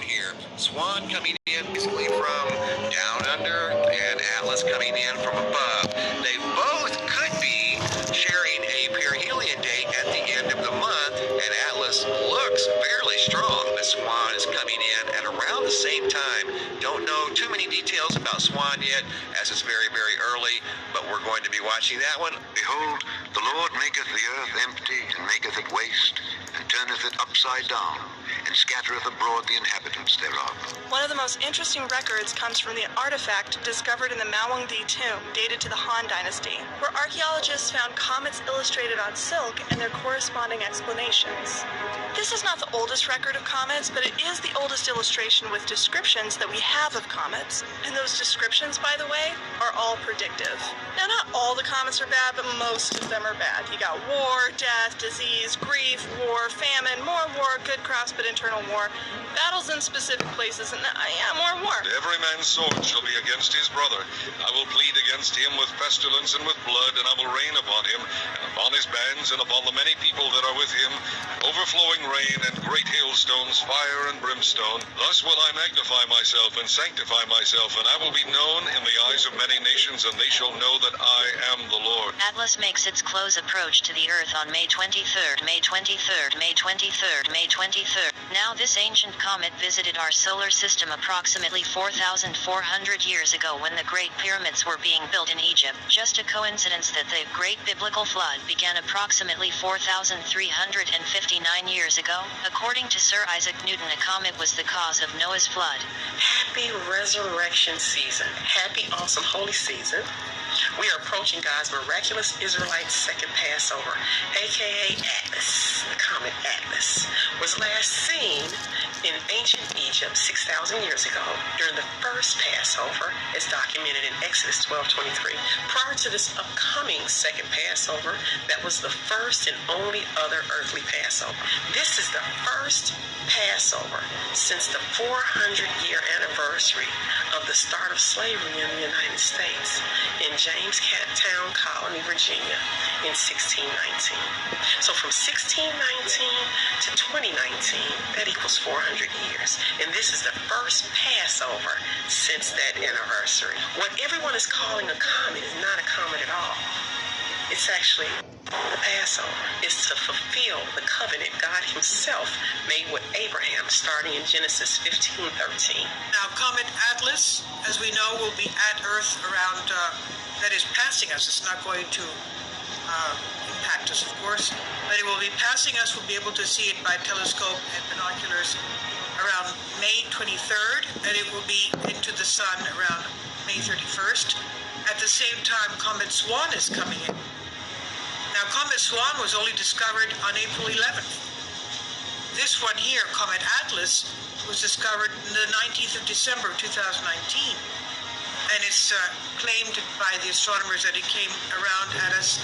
here. Swann coming in basically from down under and Atlas coming in from above. They both could be sharing a perihelion date at the end of the month, and Atlas looks fairly strong. The Swann is coming in at around the same time. Don't know too many details about Swann yet, as it's very, very early, but we're going to be watching that one. Behold, the Lord maketh the earth empty, and maketh it waste, and turneth it upside down, and scattereth abroad the inhabitants thereof. One of the most interesting records comes from the artifact discovered in the Mawangdi tomb, dated to the Han Dynasty, where archaeologists found comets illustrated on silk and their corresponding explanations. This is not the oldest record of comets, but it is the oldest illustration with descriptions that we have of comets. And those descriptions, by the way, are all predictive. Now, not all the comets are bad, but most of them are bad. You got war, death, disease, grief, war, famine, more war, good cross but internal war, battles in specific places, and more war. Every man's sword shall be against his brother. I will plead against him with pestilence and with blood, and I will rain upon him, and upon his bands, and upon the many people that are with him, overflowing rain and great hailstones, fire and brimstone. Thus will I magnify myself and sanctify myself, and I will be known in the eyes of many nations, and they shall know that I am the Lord. Atlas makes its close approach to the Earth on May 23rd, May 23rd, May 23rd, May 23rd. Now this ancient comet visited our solar system approximately 4,400 years ago when the Great Pyramids were being built in Egypt. Just a coincidence that the Great Biblical Flood began approximately 4,359 years ago? According to Sir Isaac Newton, a comet was the cause of Noah's flood. Happy resurrection season. Happy, awesome, holy season. We are approaching God's miraculous Israelite second Passover, aka Atlas. The comet Atlas was last seen in ancient Egypt 6,000 years ago during the first Passover, as documented in Exodus 12:23. Prior to this upcoming second Passover, that was the first and only other earthly Passover. This is the first Passover since the 400-year anniversary of the start of slavery in the United States in Jamestown Colony, Virginia in 1619. So from 1619 to 2019, that equals 400 years. And this is the first Passover since that anniversary. What everyone is calling a comet is not a comet at all. It's actually the Passover. It's to fulfill the covenant God himself made with Abraham starting in Genesis 15:13. Now, Comet Atlas, as we know, will be at Earth around, that is passing us. It's not going to impact us, of course, but it will be passing us. We'll be able to see it by telescope and binoculars around May 23rd, and it will be into the sun around May 31st. At the same time, Comet Swann is coming in. Now, Comet Swann was only discovered on April 11th. This one here, Comet Atlas, was discovered on the 19th of December 2019. And it's claimed by the astronomers that it came around at us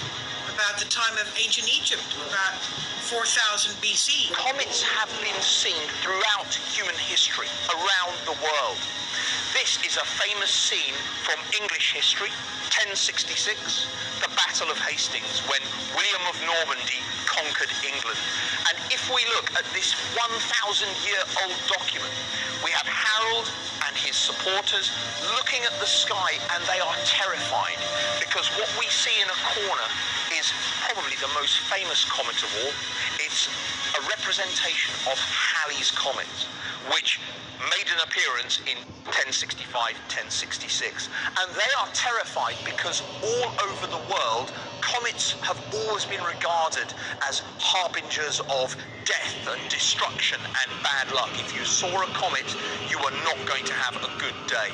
about the time of ancient Egypt, about 4000 BC. Comets have been seen throughout human history, around the world. This is a famous scene from English history, 1066, the Battle of Hastings, when William of Normandy conquered England. And if we look at this 1,000-year-old document, we have Harold and his supporters looking at the sky, and they are terrified, because what we see in a corner is probably the most famous comet of all. It's a representation of Halley's Comet, which made an appearance in 1065, 1066. And they are terrified because all over the world, comets have always been regarded as harbingers of death and destruction and bad luck. If you saw a comet, you were not going to have a good day.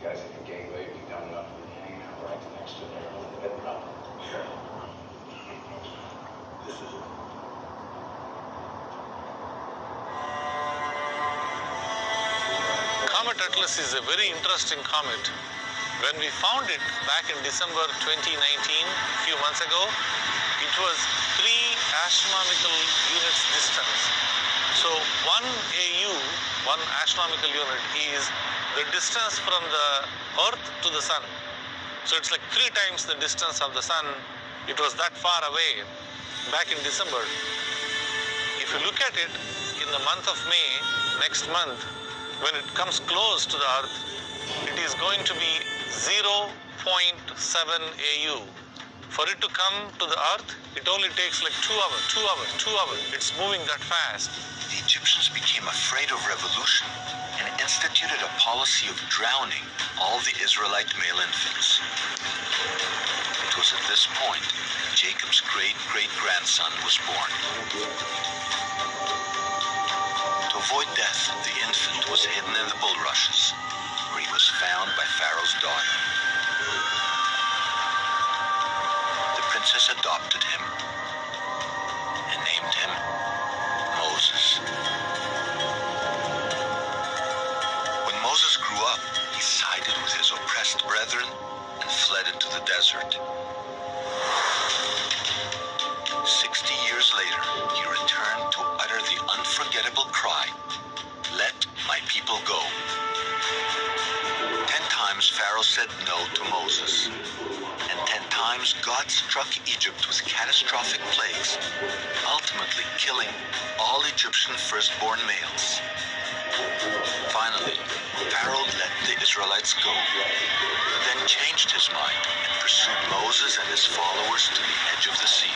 guys at the gateway be dumb enough to be hanging out right next to their own bed? No. Sure. This is it. Comet Atlas is a very interesting comet. When we found it back in December 2019, a few months ago, it was 3 astronomical units distance. So 1 AU, 1 astronomical unit, is the distance from the Earth to the Sun. So it's like 3 times the distance of the Sun. It was that far away back in December. If you look at it in the month of May, next month, when it comes close to the Earth, it is going to be 0.7 AU. For it to come to the Earth, it only takes like 2 hours. It's moving that fast. The Egyptians became afraid of revolution and instituted a policy of drowning all the Israelite male infants. It was at this point Jacob's great-great-grandson was born. To avoid death, the infant was hidden in the bulrushes, where he was found by Pharaoh's daughter. The princess adopted him and named him Moses. When Moses grew up, he sided with his oppressed brethren and fled into the desert. 60 years later, he returned to utter the unforgettable cry, "Let my people go." 10 times Pharaoh said no to Moses, and 10 times God struck Egypt with catastrophic plagues, ultimately killing all Egyptian firstborn males. Finally, Pharaoh let the Israelites go, then changed his mind and pursued Moses and his followers to the edge of the sea.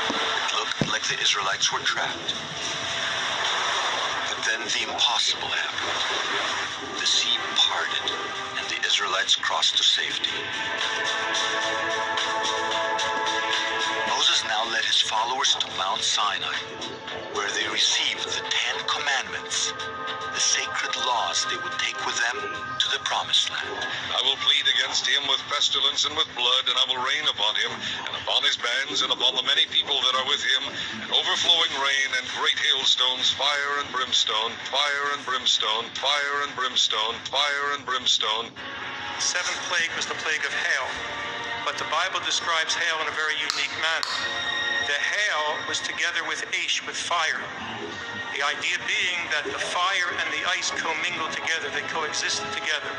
It looked like the Israelites were trapped. But then the impossible happened. The sea parted, and the Israelites crossed to safety. Moses now led his followers to Mount Sinai, where they received the 10 Commandments, the sacred laws they would take with them to the Promised Land. I will plead against him with pestilence and with blood, and I will rain upon him, and upon his bands, and upon the many people that are with him, and overflowing rain, and great hailstones, fire and brimstone, fire and brimstone, fire and brimstone, fire and brimstone. The 7th plague was the plague of hail, but the Bible describes hail in a very unique manner. The hail was together with ash, with fire. The idea being that the fire and the ice commingle together, they coexist together.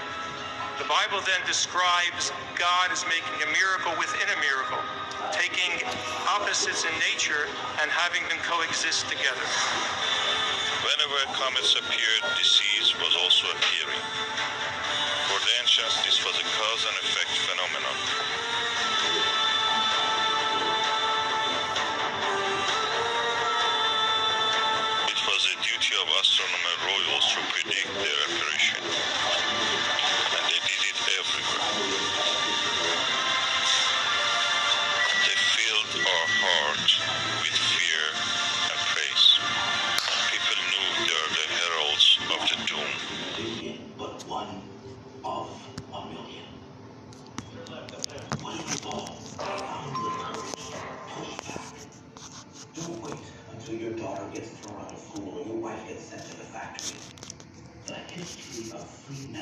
The Bible then describes God as making a miracle within a miracle, taking opposites in nature and having them coexist together. Whenever comets appeared, disease was also appearing. For the ancients, this was a cause and effect phenomenon. It was the duty of astronomer royals to predict their apparition, and they did it everywhere. They filled our heart with fear and praise. People knew they are the heralds of the doom. But one of a million. What if you all found the courage to push back? Don't wait until your daughter gets thrown out of school or your wife gets sent to the factory. The history of free men